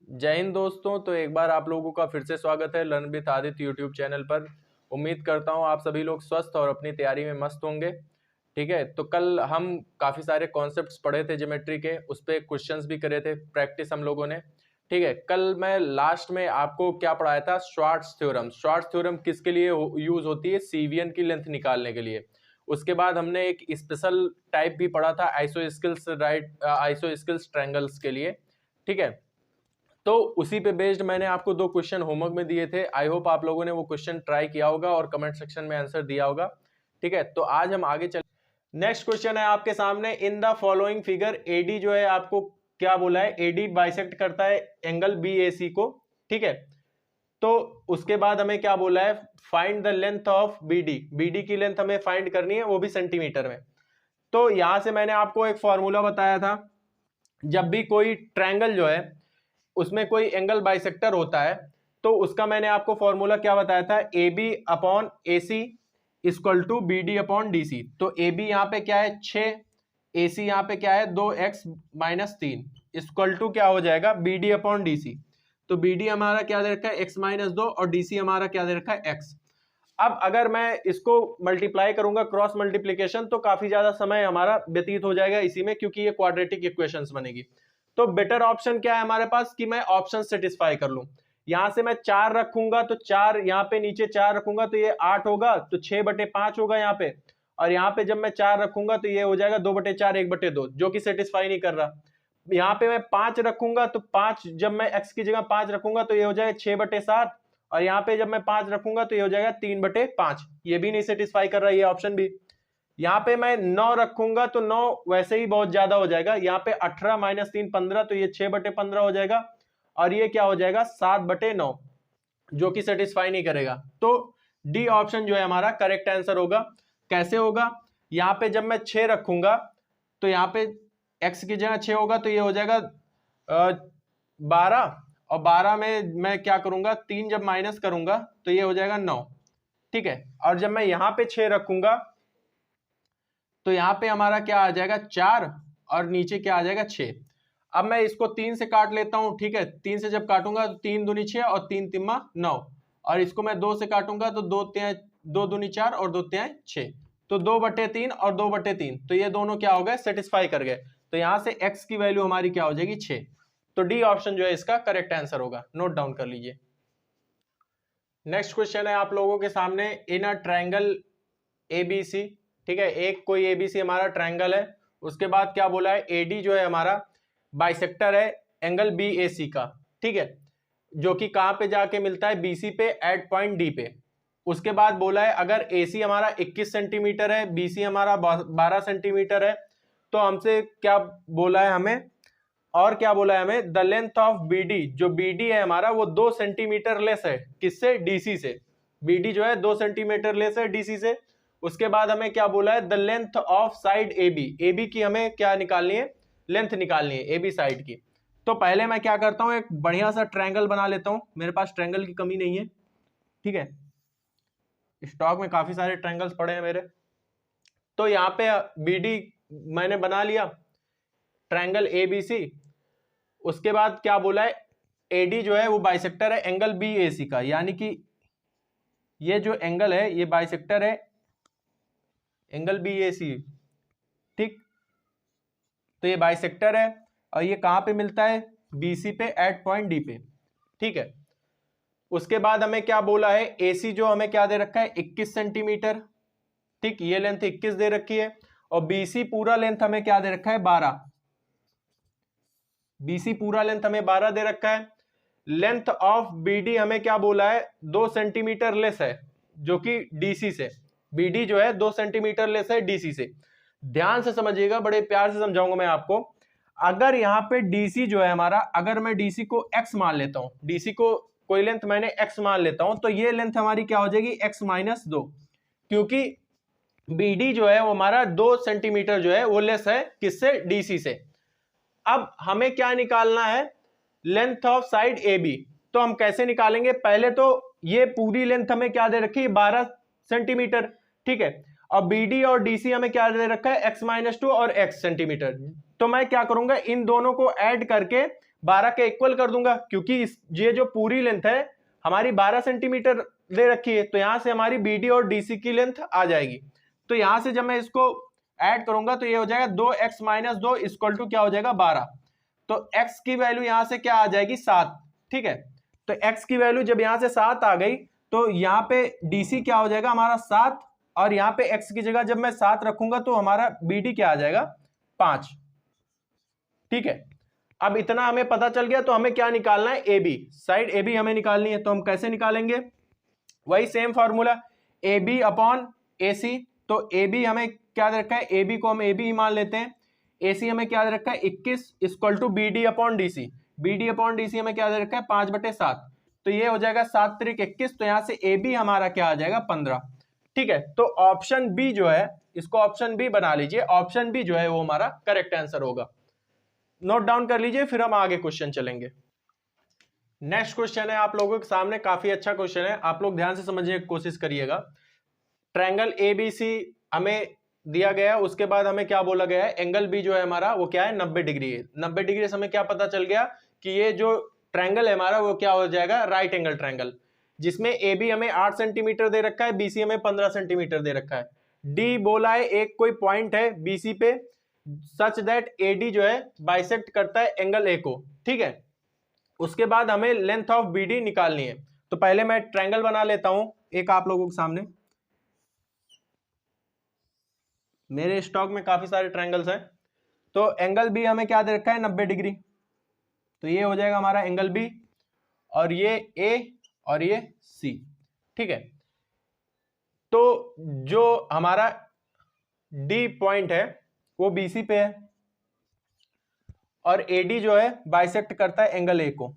जय हिंद दोस्तों। तो एक बार आप लोगों का फिर से स्वागत है learn with Aditya YouTube channel पर। उम्मीद करता हूं आप सभी लोग स्वस्थ और अपनी तैयारी में मस्त होंगे। ठीक है, तो कल हम काफ़ी सारे कॉन्सेप्ट्स पढ़े थे ज्योमेट्री के, उस पर क्वेश्चंस भी करे थे, प्रैक्टिस हम लोगों ने। ठीक है, कल मैं लास्ट में आपको क्या पढ़ाया था, श्वार्ट्ज थ्योरम। श्वार्ट्ज थ्योरम किसके लिए यूज होती है? सीवीएन की लेंथ निकालने के लिए। उसके बाद हमने एक स्पेशल टाइप भी पढ़ा था आइसोस्केल्स, राइट, आइसोस्केल्स ट्रायंगल्स के लिए। ठीक है, तो उसी पे बेस्ड मैंने आपको 2 क्वेश्चन होमवर्क में दिए थे। आई होप आप लोगों ने वो क्वेश्चन ट्राई किया होगा और कमेंट सेक्शन में आंसर दिया होगा। ठीक है, तो आज हम आगे चल। नेक्स्ट क्वेश्चन है आपके सामने, in the following figure AD जो है आपको क्या बोला है, एडी बाइसेक्ट करता है एंगल बीएसी को। ठीक है, तो उसके बाद हमें क्या बोला है, find the length of BD. BD की लेंथ हमें फाइंड करनी है, वो भी सेंटीमीटर में। तो यहां से मैंने आपको एक फॉर्मूला बताया था, जब भी कोई ट्रायंगल जो है उसमें कोई एंगल बाइसेक्टर होता है, तो उसका मैंने आपको फॉर्मूला क्या बताया था, A B upon A C equal to B D upon D C. तो ए बी यहाँ पे क्या है 6, ए सी यहाँ पे क्या है 2x माइनस 3 इक्वल टू क्या हो जाएगा, B D upon D C. तो बी डी हमारा क्या दे रखा है x माइनस 2 और डी सी हमारा क्या दे रखा है x। अब अगर मैं इसको मल्टीप्लाई करूंगा क्रॉस मल्टीप्लीकेशन, तो काफी ज्यादा समय हमारा व्यतीत हो जाएगा इसी में, क्योंकि ये क्वाड्रेटिक इक्वेशंस बनेगी। तो बेटर ऑप्शन क्या है हमारे पास कि मैं ऑप्शन सेटिस्फाई कर लूं। यहां से मैं 4 रखूंगा तो 4 यहाँ पे नीचे 4 रखूंगा तो ये 8 होगा, तो 6/5 होगा यहाँ पे। और यहाँ पे जब मैं 4 रखूंगा तो ये हो जाएगा 2/4 1/2, जो कि सेटिस्फाई नहीं कर रहा। यहाँ पे मैं 5 रखूंगा तो 5 जब मैं x की जगह 5 रखूंगा तो ये हो जाएगा 6/7। और यहाँ पे जब मैं 5 रखूंगा तो ये हो जाएगा 3/5। ये भी नहीं सेटिस्फाई कर रहा है ये ऑप्शन भी। यहाँ पे मैं 9 रखूंगा तो 9 वैसे ही बहुत ज्यादा हो जाएगा। यहाँ पे 18 माइनस 3 15, तो ये 6/15 हो जाएगा। और ये क्या हो जाएगा 7/9, जो कि सेटिस्फाई नहीं करेगा। तो डी ऑप्शन जो है हमारा करेक्ट आंसर होगा। कैसे होगा, यहाँ पे जब मैं 6 रखूंगा तो यहाँ पे x की जगह 6 होगा तो ये हो जाएगा 12, और 12 में मैं क्या करूंगा 3 जब माइनस करूंगा तो ये हो जाएगा 9। ठीक है, और जब मैं यहाँ पे 6 रखूंगा तो यहाँ पे हमारा क्या आ जाएगा 4, और नीचे क्या आ जाएगा 6। अब मैं इसको 3 से काट लेता हूं। ठीक है, 3 से जब काटूंगा तो 3 दूनी 6 और 3 तिम्मा 9, और इसको मैं 2 से काटूंगा तो 2 दूनी 4 और 2 तिहाई 6, तो 2/3 और 2/3, तो ये दोनों क्या हो गए, सेटिस्फाई कर गए। तो यहां से x की वैल्यू हमारी क्या हो जाएगी 6। तो डी ऑप्शन जो है इसका करेक्ट आंसर होगा, नोट डाउन कर लीजिए। नेक्स्ट क्वेश्चन है आप लोगों के सामने, इन अ ट्रायंगल एबीसी। ठीक है, एक कोई एबीसी हमारा ट्रायंगल है, उसके बाद क्या बोला है, एडी जो है हमारा बाइसेक्टर है एंगल बीएसी का। ठीक है, जो कि कहां पे जाके मिलता है, बीसी पे एट पॉइंट डी पे। उसके बाद बोला है अगर एसी हमारा 21 सेंटीमीटर है, बीसी हमारा 12 सेंटीमीटर है, तो हमसे क्या बोला है हमें, और क्या बोला है हमें, द लेंथ ऑफ बीडी, जो बीडी है हमारा वो 2 सेंटीमीटर लेस है, किससे, डीसी से। बीडी जो है 2 सेंटीमीटर लेस है डीसी से। उसके बाद हमें क्या बोला है, the length of side AB, AB की हमें क्या निकालनी है, लेंथ निकालनी है एबी साइड की। तो पहले मैं क्या करता हूं, एक बढ़िया सा ट्रायंगल बना लेता हूं, मेरे पास ट्रायंगल की कमी नहीं है। ठीक है, स्टॉक में काफी सारे ट्रायंगल्स पड़े हैं मेरे। तो यहाँ पे बीडी मैंने बना लिया, ट्रायंगल एबीसी। उसके बाद क्या बोला है, एडी जो है वो बाइसेक्टर है एंगल बीएसी का, यानी कि ये जो एंगल है ये बाइसेक्टर है एंगल बीएसी। ठीक, तो ये बाइसेक्टर है और ये कहां पे मिलता है, बीसी पे एट पॉइंट डी पे। ठीक है, उसके बाद हमें क्या बोला है, एसी जो हमें क्या दे रखा है 21 सेंटीमीटर। ठीक, ये लेंथ 21 दे रखी है, और बीसी पूरा लेंथ हमें क्या दे रखा है 12। बीसी पूरा लेंथ हमें 12 दे रखा है। लेंथ ऑफ बीडी हमें क्या बोला है, 2 सेंटीमीटर लेस है, जो कि डीसी से। बीडी जो है 2 सेंटीमीटर लेस है डीसी से। ध्यान से समझिएगा, बड़े प्यार से समझाऊंगा मैं आपको। अगर यहाँ पे डीसी जो है हमारा, अगर मैं डीसी को x मान लेता हूं, डीसी को कोई लेंथ मैंने x मान लेता हूं, तो ये लेंथ हमारी क्या हो जाएगी x माइनस 2, क्योंकि बीडी जो है वो हमारा 2 सेंटीमीटर जो है वो लेस है किससे, डीसी से। अब हमें क्या निकालना है, length of side A B. तो हम कैसे निकालेंगे, पहले तो ये पूरी लेंथ हमें क्या दे रखी है 12 सेंटीमीटर। ठीक है, और बीडी और डीसी हमें क्या दे रखा है x-2 और x सेंटीमीटर। तो मैं क्या करूंगा, इन दोनों को ऐड करके 12 के इक्वल कर दूंगा, क्योंकि ये जो पूरी लेंथ है हमारी 12 सेंटीमीटर दे रखी है, तो यहां से हमारी बीडी और डीसी की लेंथ आ जाएगी। तो यहां से जब मैं इसको ऐड करूंगा तो ये हो जाएगा 2x - 2 इक्वल टू क्या हो जाएगा 12। तो x की वैल्यू यहां से क्या आ जाएगी 7। ठीक है, तो x की वैल्यू जब यहां से 7 आ गई तो यहां पे डीसी क्या हो जाएगा हमारा 7, और यहां पे x की जगह जब मैं 7 रखूंगा तो हमारा बीडी क्या आ जाएगा 5। ठीक है, अब इतना हमें पता चल गया, तो हमें क्या निकालना है A B, side A B हमें निकालनी है। तो हम कैसे निकालेंगे, वही same formula A B upon A C. तो ए बी हमें क्या दे रखा है, ए बी को हम ए बी ही मान लेते हैं। ए सी हमें क्या दे रखा है 21 equal to B D upon D C. B D upon D C हमें क्या दे रखा है 5/7। तो ये हो जाएगा 7 त्रिक 21। तो यहां से ए बी हमारा क्या आ जाएगा 15। ठीक है, तो ऑप्शन बी जो है, इसको ऑप्शन बी बना लीजिए, ऑप्शन बी जो है वो हमारा करेक्ट आंसर होगा। नोट डाउन कर लीजिए, फिर हम आगे क्वेश्चन चलेंगे। नेक्स्ट क्वेश्चन है आप लोगों के सामने, काफी अच्छा क्वेश्चन है, आप लोग ध्यान से समझने की कोशिश करिएगा। ट्रायंगल एबीसी हमें दिया गया है, उसके बाद हमें क्या बोला गया है, एंगल बी जो है हमारा वो क्या है 90 डिग्री है। 90 डिग्री से हमें क्या पता चल गया कि ये जो ट्रायंगल है हमारा वो क्या हो जाएगा राइट एंगल ट्रायंगल, जिसमें ए बी हमें 8 सेंटीमीटर दे रखा है, बीसी हमें 15 सेंटीमीटर दे रखा है। डी बोला है एक कोई पॉइंट है बीसी पे सच दैट एडी जो है बाइसेक्ट करता है एंगल ए को। ठीक है, उसके बाद हमें लेंथ ऑफ बीडी निकालनी है। तो पहले मैं ट्रायंगल बना लेता हूं एक आप लोगों के सामने। मेरे स्टॉक में काफी सारे ट्रायंगल्स हैं। तो एंगल बी हमें क्या दे रखा है 90 डिग्री। तो ये हो जाएगा हमारा एंगल बी, और ये ए और ये सी। ठीक है, तो जो हमारा डी पॉइंट है वो बीसी पे है, और एडी जो है बाइसेक्ट करता है एंगल ए को।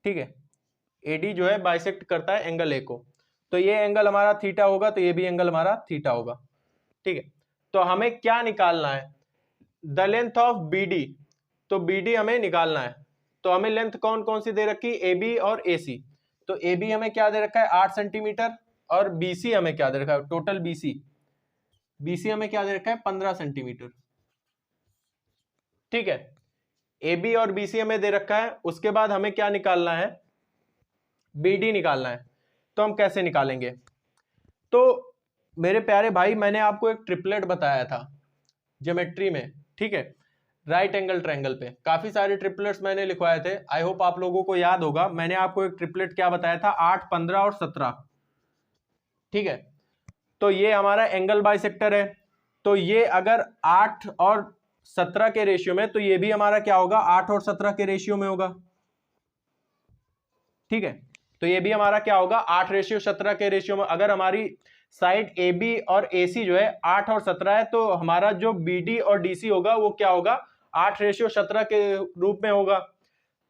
ठीक है, एडी जो है बाइसेक्ट करता है एंगल ए को। तो ये एंगल हमारा थीटा होगा, तो ये भी एंगल हमारा थीटा होगा। ठीक है, तो हमें क्या निकालना है, द लेंथ ऑफ बीडी। तो बीडी हमें निकालना है, तो हमें लेंथ कौन कौन सी दे रखी है, ए बी और ए सी। तो ए बी हमें क्या दे रखा है 8 सेंटीमीटर, और बीसी हमें क्या दे रखा है टोटल बीसी हमें क्या दे रखा है 15 सेंटीमीटर। ठीक है, ए बी और बीसी हमें दे रखा है, उसके बाद हमें क्या निकालना है बीडी निकालना है। तो हम कैसे निकालेंगे, तो मेरे प्यारे भाई मैंने आपको एक ट्रिपलेट बताया था ज्योमेट्री में। ठीक है, राइट एंगल ट्रायंगल पे काफी सारे ट्रिपलेट्स मैंने लिखवाए थे, आई होप आप लोगों को याद होगा। मैंने आपको एक ट्रिपलेट क्या बताया था 8, 15 और 17। ठीक है, तो ये हमारा एंगल बाइसेक्टर है। तो ये अगर 8 और 17 के रेशियो में, तो ये भी हमारा क्या होगा 8 और 17 के रेशियो में होगा। ठीक है, तो ये भी हमारा क्या होगा 8:17 के रेशियो में। अगर हमारी साइड ए बी और ए सी जो है 8 और 17 है, तो हमारा जो बी डी और डी सी होगा वो क्या होगा 8:17 के रूप में होगा।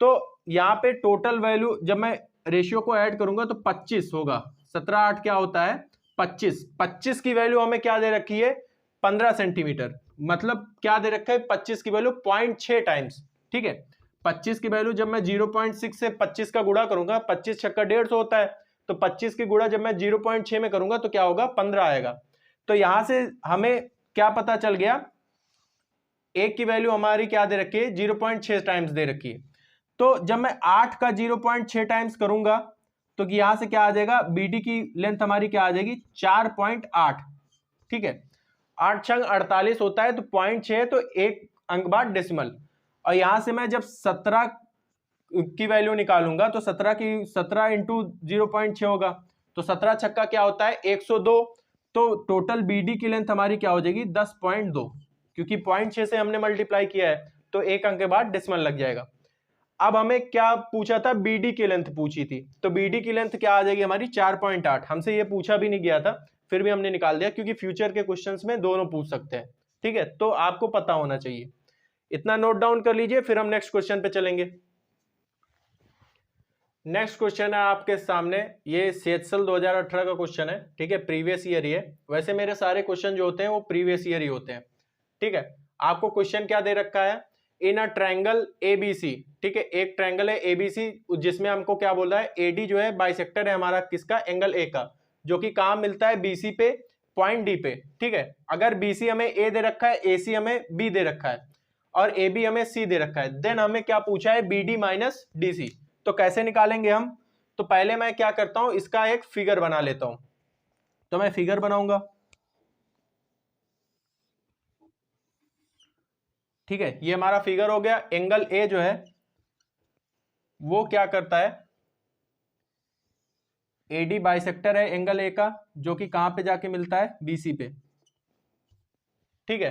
तो यहाँ पे टोटल वैल्यू जब मैं रेशियो को ऐड करूंगा तो 25 होगा। 17 8 क्या होता है 25। 25 की वैल्यू हमें क्या दे रखी है 15 सेंटीमीटर, मतलब क्या दे रखा है 25 की वैल्यू 0.6 टाइम्स। ठीक है, 25 की वैल्यू जब मैं 0.6 से 25 का गुणा करूंगा, 25 छक्का 150 होता है, तो 25 की गुणा जब मैं 0.6 में करूंगा तो क्या होगा 15 आएगा। तो यहां से हमें क्या पता चल गया, एक की वैल्यू हमारी क्या दे रखी है 0.6 टाइम्स दे रखी है। तो जब मैं 8 का 0.6 टाइम्स करूंगा तो यहां से क्या आ जाएगा बीडी की लेंथ हमारी क्या आ जाएगी 4.8। ठीक है, 8 छंग 48 होता है, तो 0.6 तो एक अंक बाद डेसिमल। और यहां से मैं जब 17 की वैल्यू निकालूंगा तो 17 इंटू 0.6 होगा, तो 17 छक्का क्या होता है 102। तो टोटल बीडी की लेंथ हमारी क्या हो जाएगी 10.2, क्योंकि 0.6 से हमने मल्टीप्लाई किया है, तो एक अंक के बाद डेसिमल लग जाएगा। अब हमें क्या पूछा था बीडी की लेंथ पूछी थी, तो बीडी की लेंथ क्या आ जाएगी हमारी 4.8। हमसे ये पूछा भी नहीं गया था, फिर भी हमने निकाल दिया, क्योंकि फ्यूचर के क्वेश्चंस में दोनों पूछ सकते हैं। ठीक है, तो आपको पता होना चाहिए, इतना नोट डाउन कर लीजिए, फिर हम नेक्स्ट क्वेश्चन पे चलेंगे। नेक्स्ट क्वेश्चन है आपके सामने, ये सेत्सल 2018 का क्वेश्चन है। ठीक है, प्रीवियस ईयर ही है, वैसे मेरे सारे क्वेश्चन जो होते हैं वो प्रीवियस ईयर ही होते हैं। ठीक है, आपको क्वेश्चन क्या दे रखा है, इन अ ट्रायंगल एबीसी। ठीक है, एक ट्रायंगल है एबीसी, जिसमें हमको क्या बोल रहा है एडी जो है बाइसेक्टर है हमारा किसका एंगल ए का, जो कि कहां मिलता है बीसी पे पॉइंट डी पे। ठीक है, अगर बीसी हमें ए दे रखा है, एसी हमें बी दे रखा है, और ए बी हमें सी दे रखा है। देन हमें क्या पूछा है, B D minus D C. तो कैसे निकालेंगे हम, तो पहले मैं क्या करता हूं, इसका एक फिगर बना लेता हूं। तो मैं फिगर बनाऊंगा, ठीक है, ये हमारा फिगर हो गया। एंगल ए जो है वो क्या करता है, एडी बाइसेक्टर है एंगल ए का, जो कि कहां पे जाके मिलता है, बीसी पे, ठीक है।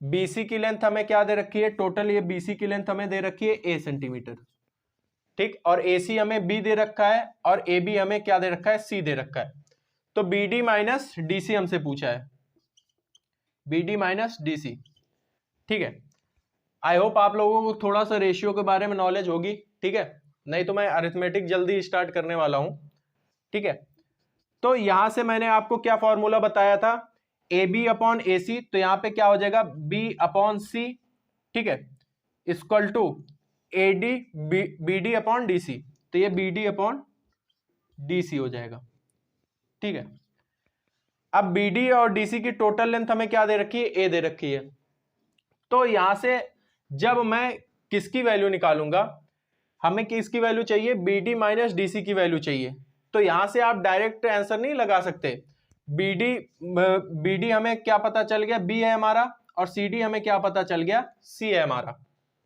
बीसी की लेंथ हमें क्या दे रखी है, टोटल ये बीसी की लेंथ हमें दे रखी है ए सेंटीमीटर, ठीक। और एसी हमें बी दे रखा है और ए बी हमें क्या दे रखा है, सी दे रखा है। तो B D minus D C हमसे पूछा है, B D minus D C, ठीक है। आई होप आप लोगों को थोड़ा सा रेशियो के बारे में नॉलेज होगी, ठीक है, नहीं तो मैं अरिथमेटिक जल्दी स्टार्ट करने वाला हूं, ठीक है। तो यहां से मैंने आपको क्या फॉर्मूला बताया था, A B upon A C, तो यहां पे क्या हो जाएगा, बी अपॉन सी, ठीक है, equal to A D B D upon D C. तो ये B D upon D C हो जाएगा, ठीक है। अब बी डी और डी सी की टोटल लेंथ हमें क्या दे रखी है, ए दे रखी है। तो यहां से जब मैं किसकी वैल्यू निकालूंगा, हमें किसकी वैल्यू चाहिए, B D minus D C की वैल्यू चाहिए। तो यहां से आप डायरेक्ट आंसर नहीं लगा सकते। बी डी हमें क्या पता चल गया, बी है हमारा, और सी डी हमें क्या पता चल गया, सी है हमारा,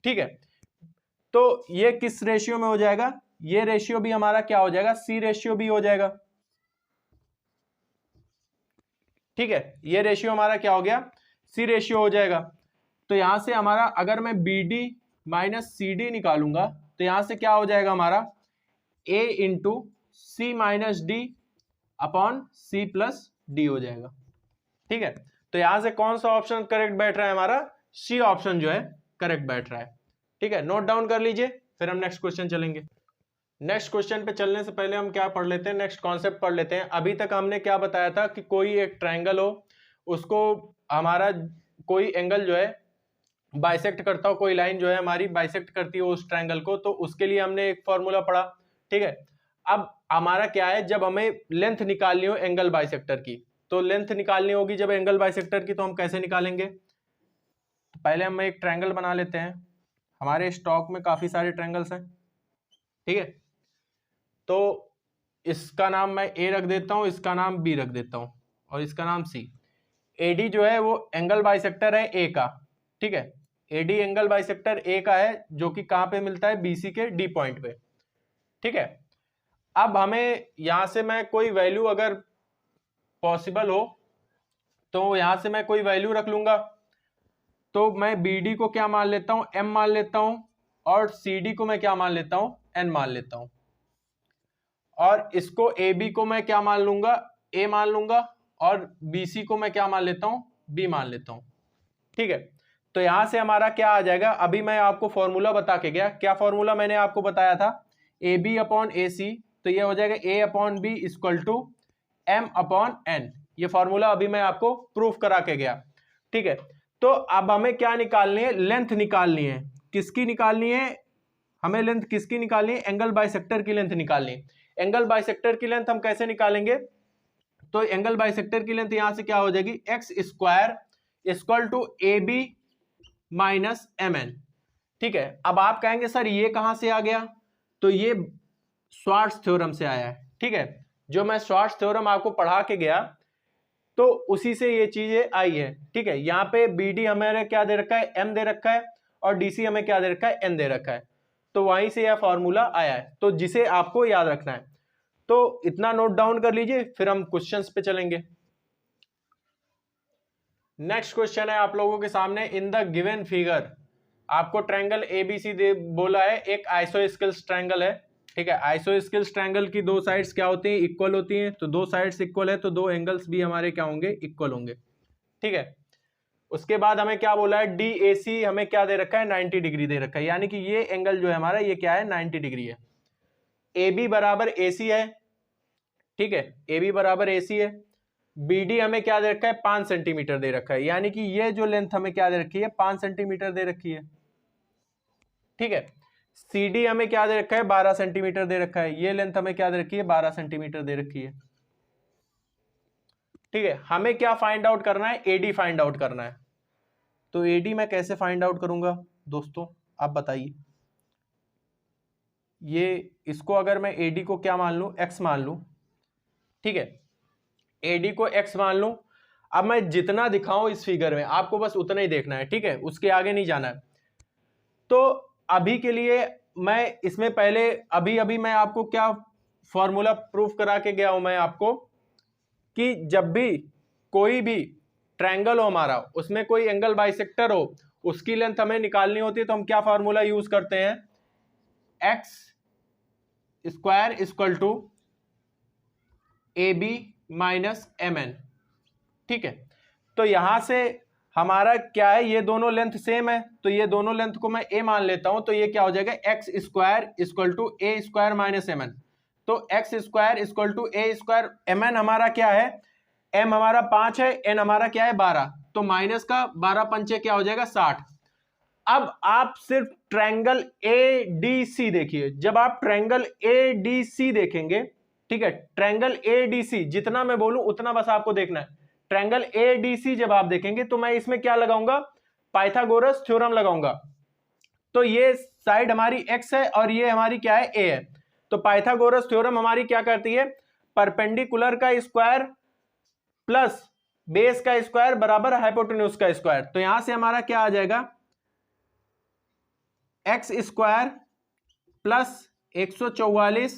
ठीक है। तो ये किस रेशियो में हो जाएगा, ये रेशियो भी हमारा क्या हो जाएगा, सी रेशियो भी हो जाएगा, ठीक है। ये रेशियो हमारा क्या हो गया, सी रेशियो हो जाएगा। तो यहां से हमारा अगर मैं B D minus C D निकालूंगा, तो यहां से क्या हो जाएगा हमारा, A into C minus D upon C plus D हो जाएगा, ठीक है। तो यहां से कौन सा ऑप्शन करेक्ट बैठ रहा है हमारा, सी ऑप्शन जो है करेक्ट बैठ रहा है, ठीक है। नोट डाउन कर लीजिए, फिर हम नेक्स्ट क्वेश्चन चलेंगे। नेक्स्ट क्वेश्चन पे चलने से पहले हम क्या पढ़ लेते हैं, नेक्स्ट कॉन्सेप्ट पढ़ लेते हैं। अभी तक हमने क्या बताया था कि कोई एक ट्रायंगल हो, उसको हमारा कोई एंगल जो है बाइसेक्ट करता हो, कोई लाइन जो है हमारी बाइसेक्ट करती हो उस ट्रायंगल को, तो उसके लिए हमने एक फॉर्मूला पढ़ा, ठीक है। अब हमारा क्या है, जब हमें लेंथ निकालनी हो एंगल बाइसेक्टर की, तो लेंथ निकालनी होगी जब एंगल बाइसेक्टर की, तो हम कैसे निकालेंगे, तो पहले हम एक ट्रायंगल बना लेते हैं। हमारे स्टॉक में काफी सारे ट्रायंगल्स हैं, ठीक है। तो इसका नाम मैं ए रख देता हूं, इसका नाम बी रख देता हूं, और इसका नाम सी। एडी जो है वो एंगल बाइसेक्टर है ए का, ठीक है। एडी एंगल बाइसेक्टर ए का है, जो कि कहां पे मिलता है, बीसी के डी पॉइंट पे, ठीक है। अब हमें यहां से मैं कोई वैल्यू अगर पॉसिबल हो, तो यहां से मैं कोई वैल्यू रख लूंगा। तो मैं बी डी को क्या मान लेता हूं, एम मान लेता हूं, और सी डी को मैं क्या मान लेता हूं, एन मान लेता हूं, और इसको ए बी को मैं क्या मान लूंगा, ए मान लूंगा, और बी सी को मैं क्या मान लेता हूं, बी मान लेता हूं, ठीक है। तो यहां से हमारा क्या आ जाएगा, अभी मैं आपको फॉर्मूला बता के गया, क्या फॉर्मूला मैंने आपको बताया था, A B upon A C, तो ये हो जाएगा A upon B equal to M upon N. ये फॉर्मूला अभी मैं आपको प्रूफ करा के गया, ठीक है। तो अब हमें क्या निकालनी है, लेंथ निकालनी है। किसकी निकालनी है, हमें लेंथ किसकी निकालनी है, एंगल बाइसेक्टर की लेंथ निकालनी है। एंगल बाइसेक्टर की लेंथ हम कैसे निकालेंगे, तो एंगल बाइसेक्टर की लेंथ यहां से क्या हो जाएगी, x square equal to A B minus M N, ठीक है। अब आप कहेंगे सर ये कहां से आ गया, तो ये श्वार्ट्ज थ्योरम से आया है, ठीक है। जो मैं श्वार्ट्ज थ्योरम आपको पढ़ा के गया, तो उसी से ये चीजें आई है, ठीक है। यहाँ पे बी डी हमारे क्या दे रखा है, एम दे रखा है, और डीसी हमें क्या दे रखा है, एन दे रखा है। तो वहीं से यह फॉर्मूला आया है, तो जिसे आपको याद रखना है। तो इतना नोट डाउन कर लीजिए, फिर हम क्वेश्चंस पे चलेंगे। नेक्स्ट क्वेश्चन है आप लोगों के सामने, इन द गिवन फिगर आपको ट्रायंगल एबीसी दे बोला है, एक आइसोस्केल्स ट्रायंगल है, ठीक है। आइसोस्केल्स ट्रायंगल की दो साइड्स क्या होती हैं, इक्वल होती हैं। तो दो साइड्स इक्वल है, तो दो एंगल्स भी हमारे क्या होंगे, इक्वल होंगे, ठीक है। उसके बाद हमें क्या बोला है, डी ए सी हमें क्या दे रखा है, 90 डिग्री दे रखा है, यानी कि ये एंगल जो है हमारा, ये क्या है, 90 डिग्री है। ए बी बराबर ए सी है, ठीक है, ए बी बराबर ए सी है। बी डी हमें क्या दे रखा है, 5 सेंटीमीटर दे रखा है, यानी कि ये जो लेंथ हमें क्या दे रखी है, 5 सेंटीमीटर दे रखी है, ठीक है। सी डी हमें क्या दे रखा है, 12 सेंटीमीटर दे रखा है, ये लेंथ हमें क्या दे रखी है, 12 सेंटीमीटर दे रखी है, ठीक है। हमें क्या फाइंड आउट करना है, एडी फाइंड आउट करना है। तो AD मैं कैसे फाइंड आउट करूंगा दोस्तों, आप बताइए। ये इसको अगर मैं AD को क्या मान लूं, x मान लूं, ठीक है, AD को x मान लूं। अब मैं जितना दिखाऊं इस फिगर में आपको बस उतना ही देखना है, ठीक है, उसके आगे नहीं जाना है। तो अभी के लिए मैं इसमें पहले अभी अभी मैं आपको क्या फॉर्मूला प्रूफ करा के गया हूं मैं आपको, कि जब भी कोई भी ट्रायंगल हो हमारा, उसमें कोई एंगल बाइसेक्टर हो, उसकी लेंथ हमें निकालनी होती है तो हम क्या फॉर्मूला यूज करते हैं, x square equal to AB minus MN, ठीक है। तो यहां से हमारा क्या है, ये दोनों लेंथ सेम है, तो ये दोनों लेंथ को मैं A मान लेता हूं, तो ये क्या हो जाएगा, x square equal to A square minus MN। तो x square equal to A square, MN हमारा क्या है, M हमारा 5 है, N हमारा क्या है 12, तो माइनस का 12 पंचे क्या हो जाएगा 60। अब आप सिर्फ ट्रायंगल ADC देखिए, जब आप ट्रायंगल ADC देखेंगे, ठीक है, ट्रायंगल ADC जितना मैं बोलूं उतना बस आपको देखना है। ट्रायंगल ADC जब आप देखेंगे तो मैं इसमें क्या लगाऊंगा, पाइथागोरस थ्योरम लगाऊंगा। तो ये साइड हमारी x है और ये हमारी क्या है, A है। तो पाइथागोरस थ्योरम हमारी क्या करती है, परपेंडिकुलर का स्क्वायर प्लस बेस का स्क्वायर बराबर हाइपोटेन्यूज का स्क्वायर। तो यहां से हमारा क्या आ जाएगा, x square plus 144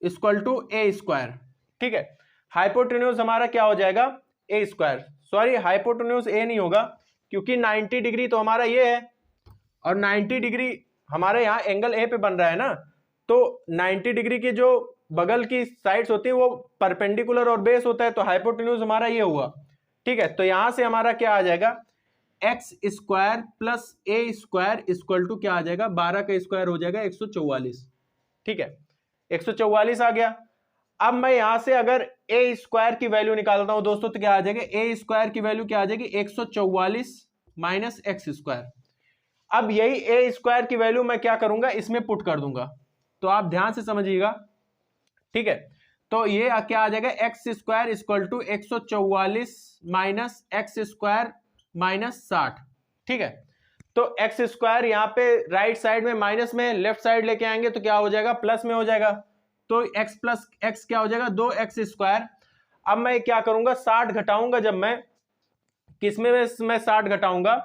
equal to A square, ठीक है। हाइपोटेन्यूज हमारा क्या हो जाएगा, A square, sorry hypotenuse A नहीं होगा क्योंकि 90 डिग्री तो हमारा ये है और 90 डिग्री हमारे यहाँ एंगल A पे बन रहा है ना, तो 90 डिग्री के जो बगल की साइड्स होती है वो परपेंडिकुलर और बेस होता है, तो हाइपोटेन्यूज हमारा ये हुआ, ठीक है। तो यहां से हमारा क्या आ जाएगा, x square plus A square equal to क्या आ जाएगा, 12 का स्क्वायर हो जाएगा 144, ठीक है, 144 आ गया। अब मैं यहां से अगर A स्क्वायर की वैल्यू निकालता हूं दोस्तों तो क्या आ जाएगा, A स्क्वायर की वैल्यू क्या आ जाएगी, 144 माइनस एक्स स्क्वायर। अब यही A स्क्वायर की वैल्यू मैं क्या करूंगा, इसमें पुट कर दूंगा, तो आप ध्यान से समझिएगा, ठीक है। तो ये क्या आ जाएगा, x square equal to 144 minus x square minus 60, ठीक है। तो एक्स स्क्वायर यहाँ पे राइट साइड में माइनस में, लेफ्ट साइड लेके आएंगे तो क्या हो जाएगा, प्लस में हो जाएगा। तो एक्स प्लस एक्स क्या हो जाएगा, 2x स्क्वायर। अब मैं क्या करूंगा, 60 घटाऊंगा, जब मैं किसमें मैं 60 घटाऊंगा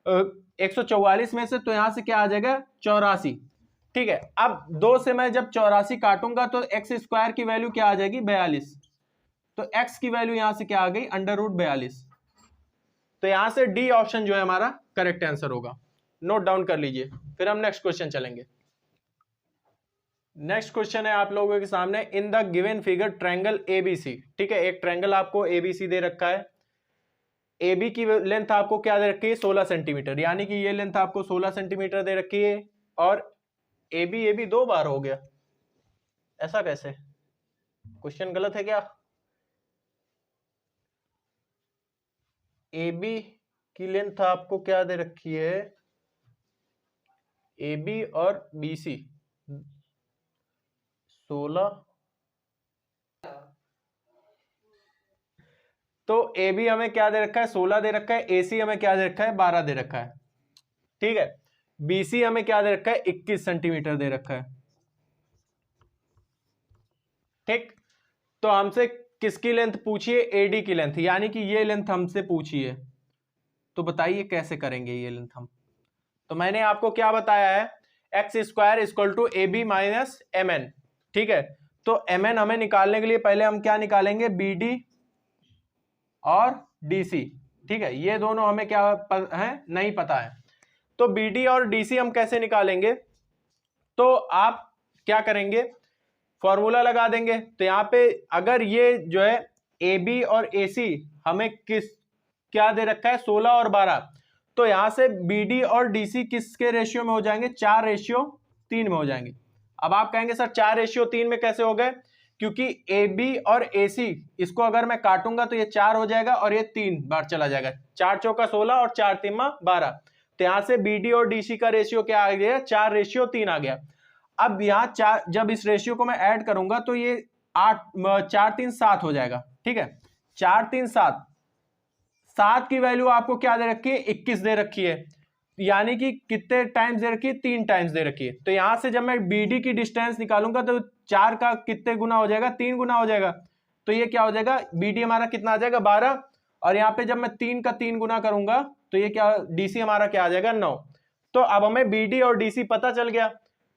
144 में से, तो यहां से क्या आ जाएगा 84, ठीक है। अब 2 से मैं जब 84 काटूंगा तो एक्स स्क्वायर की वैल्यू क्या आ जाएगी 42, तो एक्स की वैल्यू यहां से क्या आ गई √42। तो यहां से डी ऑप्शन जो है हमारा करेक्ट आंसर होगा, नोट डाउन कर लीजिए। फिर हम नेक्स्ट क्वेश्चन चलेंगे। नेक्स्ट क्वेश्चन है आप लोगों के सामने, in the given figure triangle ABC, ठीक है, एक ट्रायंगल आपको ABC दे रखा है, AB की लेंथ आपको क्या दे रखी है 16 सेंटीमीटर, यानी कि ये लेंथ आपको 16 सेंटीमीटर दे रखी है, और AB 2 बार हो गया, ऐसा कैसे, क्वेश्चन गलत है क्या। AB की लेंथ आपको क्या दे रखी है, AB और BC 16, तो AB हमें क्या दे रखा है 16 दे रखा है, AC हमें क्या दे रखा है 12 दे रखा है, ठीक है। BC हमें क्या दे रखा है 21 सेंटीमीटर दे रखा है, ठीक। तो हमसे किसकी लेंथ पूछी है, AD की लेंथ, यानी कि ये लेंथ हमसे पूछी है, तो बताइए कैसे करेंगे ये लेंथ हम। तो मैंने आपको क्या बताया है, x square equal to AB minus MN, ठीक है। तो MN हमें निकालने के लिए पहले हम क्या निकालेंगे, BD और DC, ठीक है, ये दोनों हमें क्या है नहीं पता है, तो BD और DC हम कैसे निकालेंगे, तो आप क्या करेंगे, फॉर्मूला लगा देंगे। तो यहाँ पे अगर ये जो है AB और AC हमें क्या दे रखा है 16 और 12, तो यहां से BD और DC किसके रेशियो में हो जाएंगे, 4:3 में हो जाएंगे। अब आप कहेंगे सर 4:3 में कैसे हो गए, क्योंकि AB और AC इसको अगर मैं काटूंगा तो ये 4 हो जाएगा और ये 3 बार चला जाएगा, 4 चौका 16 और 4 3 12, तो यहां से BD और DC का रेशियो क्या आ गया, 4:3 आ गया। अब यहाँ 4, जब इस रेशियो को मैं ऐड करूंगा तो ये 8 4 3 7 हो जाएगा, ठीक है, 4 3 7 7 की वैल्यू आपको क्या दे रखी है, 21 दे रखी है, यानी कि कितने टाइम्स दे रखी है, 3 टाइम्स दे रखी है। तो यहां से जब मैं BD की डिस्टेंस निकालूंगा तो 4 का कितने गुना हो जाएगा, 3 गुना हो जाएगा। तो ये क्या हो जाएगा, BD हमारा कितना आ जाएगा 12, और यहाँ पे जब मैं 3 का 3 गुना करूंगा तो ये क्या, DC हमारा क्या आ जाएगा 9। तो अब हमें BD और DC पता चल गया,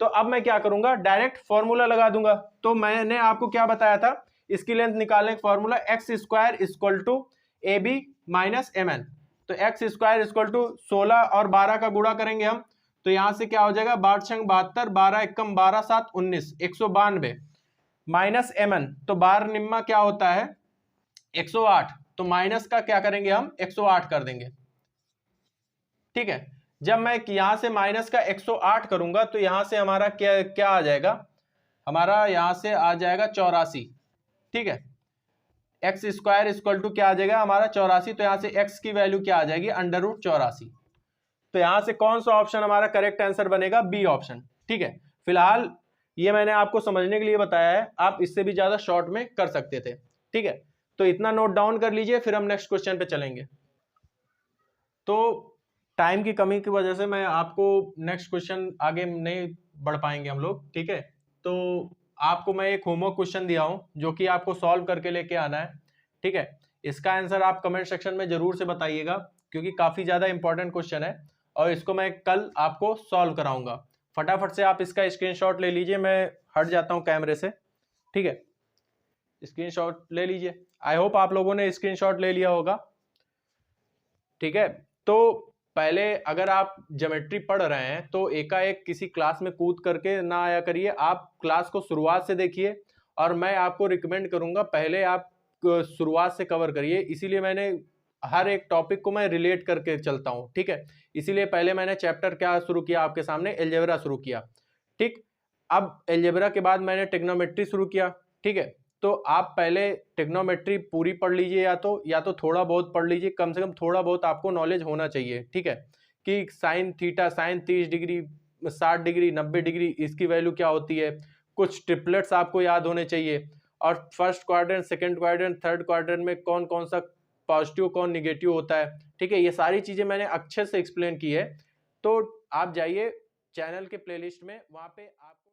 तो अब मैं क्या करूंगा, डायरेक्ट फॉर्मूला लगा दूंगा। तो मैंने आपको क्या बताया था, इसकी लेंथ निकालने का formula x² equal to AB minus MN। तो x² इक्वल टू 16 और 12 का गुणा करेंगे हम, तो यहां से क्या हो जाएगा, 12 72, 12 एकम 12 7 19, 192 माइनस MN, तो 12 निम्मा क्या होता है 108, तो माइनस का क्या करेंगे हम 108 कर देंगे। ठीक है, जब मैं यहां से माइनस का 108 करूंगा तो यहां से हमारा क्या क्या आ जाएगा, हमारा यहां से आ जाएगा 84। ठीक है, x² इक्वल टू क्या आ जाएगा हमारा 84, तो यहां से x की वैल्यू क्या आ जाएगी √84। तो यहां से कौन सा ऑप्शन हमारा करेक्ट आंसर बनेगा, बी ऑप्शन। ठीक है, फिलहाल ये मैंने आपको समझने के लिए बताया है, आप इससे भी ज्यादा शॉर्ट में कर सकते थे। ठीक है, तो इतना नोट डाउन कर लीजिए, फिर हम नेक्स्ट क्वेश्चन पे चलेंगे। तो टाइम की कमी की वजह से मैं आपको नेक्स्ट क्वेश्चन आगे नहीं बढ़ पाएंगे हम लोग। ठीक है, तो आपको मैं एक होमवर्क क्वेश्चन दिया हूं जो कि आपको सॉल्व करके लेके आना है। ठीक है, इसका आंसर आप कमेंट सेक्शन में जरूर से बताइएगा, क्योंकि काफी ज्यादा इंपॉर्टेंट क्वेश्चन है और इसको मैं कल आपको सॉल्व कराऊंगा। फटाफट से आप इसका स्क्रीनशॉट ले लीजिए, मैं हट जाता हूं कैमरे से। ठीक है, स्क्रीनशॉट ले लीजिए, आई होप आप लोगों ने स्क्रीनशॉट ले लिया होगा। ठीक है, तो पहले अगर आप ज्योमेट्री पढ़ रहे हैं तो एकाएक किसी क्लास में कूद करके ना आया करिए, आप क्लास को शुरुआत से देखिए, और मैं आपको रिकमेंड करूंगा पहले आप शुरुआत से कवर करिए। इसीलिए मैंने हर एक टॉपिक को मैं रिलेट करके चलता हूं। ठीक है, इसीलिए पहले मैंने चैप्टर क्या शुरू किया आपके सामने, एलजेब्रा शुरू किया। ठीक, अब एलजेब्रा के बाद मैंने ट्रिग्नोमेट्री शुरू किया। ठीक है, तो आप पहले ट्रिग्नोमेट्री पूरी पढ़ लीजिए, या तो थोड़ा बहुत पढ़ लीजिए, कम से कम थोड़ा बहुत आपको नॉलेज होना चाहिए। ठीक है, कि sine theta, sine 30 degree, 60 degree, 90 degree, इसकी वैल्यू क्या होती है, कुछ ट्रिपलेट्स आपको याद होने चाहिए, और first quadrant, second quadrant, third quadrant में कौन कौन सा पॉजिटिव कौन निगेटिव होता है। ठीक है, ये सारी चीजें मैंने अच्छे से एक्सप्लेन की है। तो आप जाइए चैनल के प्लेलिस्ट में, वहां पे आप